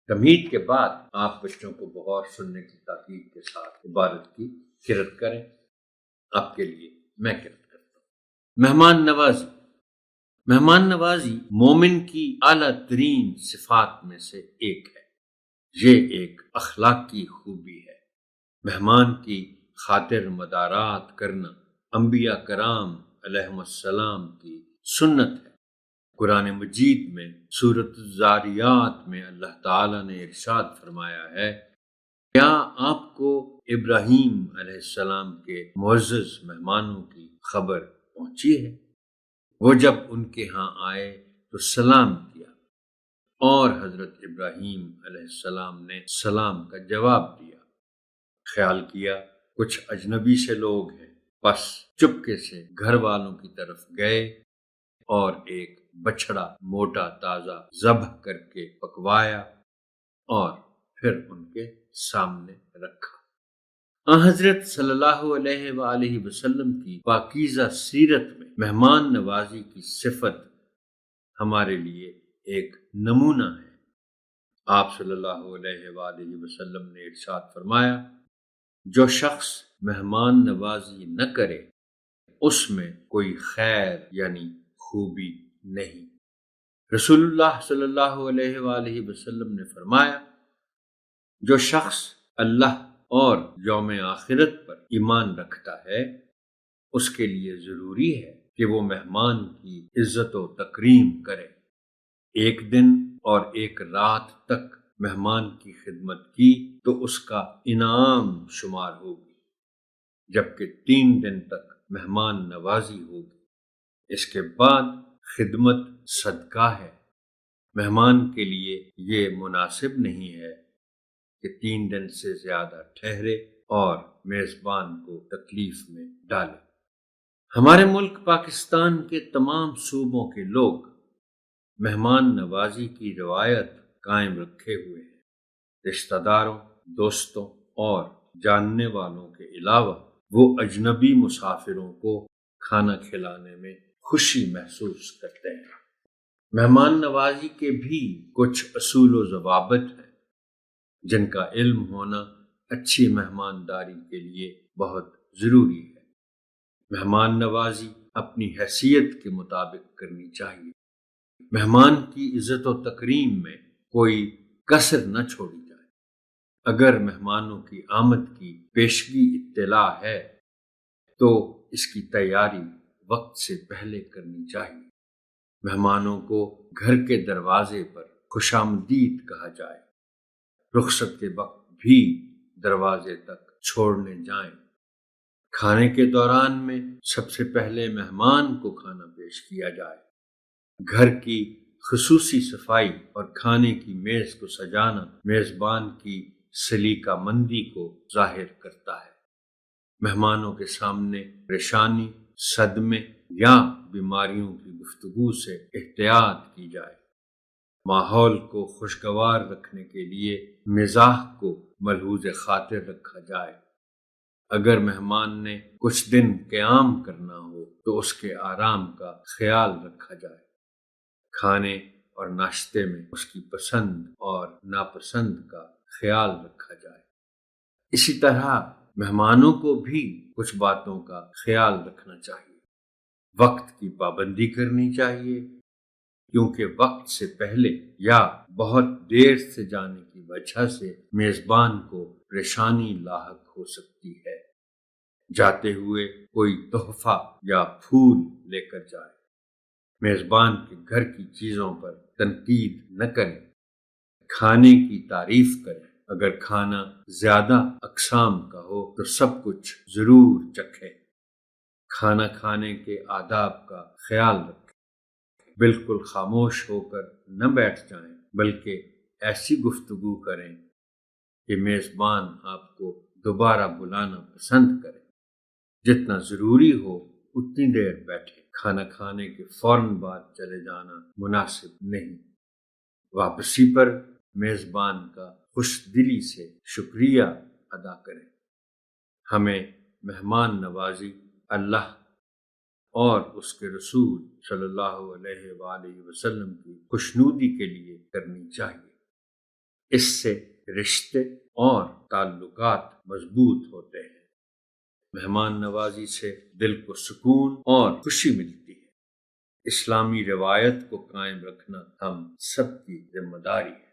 تمہید کے بعد آپ بچوں کو بغور سننے کی تاکید کے ساتھ عبارت کی قرأت کریں۔ آپ کے لیے میں قرأت کرتا ہوں۔ مہمان نوازی مومن کی اعلیٰ ترین صفات میں سے ایک ہے۔ یہ ایک اخلاقی خوبی ہے۔ مہمان کی خاطر مدارات کرنا انبیاء کرام علیہم السلام کی سنت ہے۔ قرآن مجید میں سورۃ الذاریات میں اللہ تعالیٰ نے ارشاد فرمایا ہے، کیا آپ کو ابراہیم علیہ السلام کے معزز مہمانوں کی خبر پہنچی ہے؟ وہ جب ان کے ہاں آئے تو سلام کیا اور حضرت ابراہیم علیہ السلام نے سلام کا جواب دیا۔ خیال کیا کچھ اجنبی سے لوگ ہیں، پس چپکے سے گھر والوں کی طرف گئے اور ایک بچڑا موٹا تازہ ذبح کر کے پکوایا اور پھر ان کے سامنے رکھا۔ حضرت صلی اللہ علیہ وآلہ وسلم کی پاکیزہ سیرت میں مہمان نوازی کی صفت ہمارے لیے ایک نمونہ ہے۔ آپ صلی اللہ علیہ وآلہ وسلم نے ارشاد فرمایا، جو شخص مہمان نوازی نہ کرے اس میں کوئی خیر یعنی خوبی نہیں۔ رسول اللہ صلی اللہ علیہ وآلہ وسلم نے فرمایا، جو شخص اللہ اور یوم آخرت پر ایمان رکھتا ہے اس کے لیے ضروری ہے کہ وہ مہمان کی عزت و تکریم کرے۔ ایک دن اور ایک رات تک مہمان کی خدمت کی تو اس کا انعام شمار ہوگی، جبکہ 3 دن تک مہمان نوازی ہوگی۔ اس کے بعد خدمت صدقہ ہے۔ مہمان کے لیے یہ مناسب نہیں ہے کہ 3 دن سے زیادہ ٹھہرے اور میزبان کو تکلیف میں ڈالے۔ ہمارے ملک پاکستان کے تمام صوبوں کے لوگ مہمان نوازی کی روایت قائم رکھے ہوئے ہیں۔ رشتہ داروں، دوستوں اور جاننے والوں کے علاوہ وہ اجنبی مسافروں کو کھانا کھلانے میں خوشی محسوس کرتے ہیں۔ مہمان نوازی کے بھی کچھ اصول و ضوابط ہیں جن کا علم ہونا اچھی مہمانداری کے لیے بہت ضروری ہے۔ مہمان نوازی اپنی حیثیت کے مطابق کرنی چاہیے۔ مہمان کی عزت و تکریم میں کوئی کسر نہ چھوڑی جائے۔ اگر مہمانوں کی آمد کی پیشگی اطلاع ہے تو اس کی تیاری وقت سے پہلے کرنی چاہیے۔ مہمانوں کو گھر کے دروازے پر خوش آمدید کہا جائے۔ رخصت کے وقت بھی دروازے تک چھوڑنے جائیں۔ کھانے کے دوران میں سب سے پہلے مہمان کو کھانا پیش کیا جائے۔ گھر کی خصوصی صفائی اور کھانے کی میز کو سجانا میزبان کی سلیقہ مندی کو ظاہر کرتا ہے۔ مہمانوں کے سامنے پریشانی، صدمے یا بیماریوں کی گفتگو سے احتیاط کی جائے۔ ماحول کو خوشگوار رکھنے کے لیے مزاح کو ملحوظ خاطر رکھا جائے۔ اگر مہمان نے کچھ دن قیام کرنا ہو تو اس کے آرام کا خیال رکھا جائے۔ کھانے اور ناشتے میں اس کی پسند اور ناپسند کا خیال رکھا جائے۔ اسی طرح مہمانوں کو بھی کچھ باتوں کا خیال رکھنا چاہیے۔ وقت کی پابندی کرنی چاہیے، کیونکہ وقت سے پہلے یا بہت دیر سے جانے کی وجہ سے میزبان کو پریشانی لاحق ہو سکتی ہے۔ جاتے ہوئے کوئی تحفہ یا پھول لے کر جائے۔ میزبان کے گھر کی چیزوں پر تنقید نہ کریں۔ کھانے کی تعریف کریں۔ اگر کھانا زیادہ اقسام کا ہو تو سب کچھ ضرور چکھیں۔ کھانا کھانے کے آداب کا خیال رکھیں۔ بالکل خاموش ہو کر نہ بیٹھ جائیں، بلکہ ایسی گفتگو کریں کہ میزبان آپ کو دوبارہ بلانا پسند کرے۔ جتنا ضروری ہو اتنی دیر بیٹھیں۔ کھانا کھانے کے فوراً بعد چلے جانا مناسب نہیں۔ واپسی پر میزبان کا خوش دلی سے شکریہ ادا کریں۔ ہمیں مہمان نوازی اللہ اور اس کے رسول صلی اللہ علیہ وآلہ وسلم کی خوشنودی کے لیے کرنی چاہیے۔ اس سے رشتے اور تعلقات مضبوط ہوتے ہیں۔ مہمان نوازی سے دل کو سکون اور خوشی ملتی ہے۔ اسلامی روایت کو قائم رکھنا ہم سب کی ذمہ داری ہے۔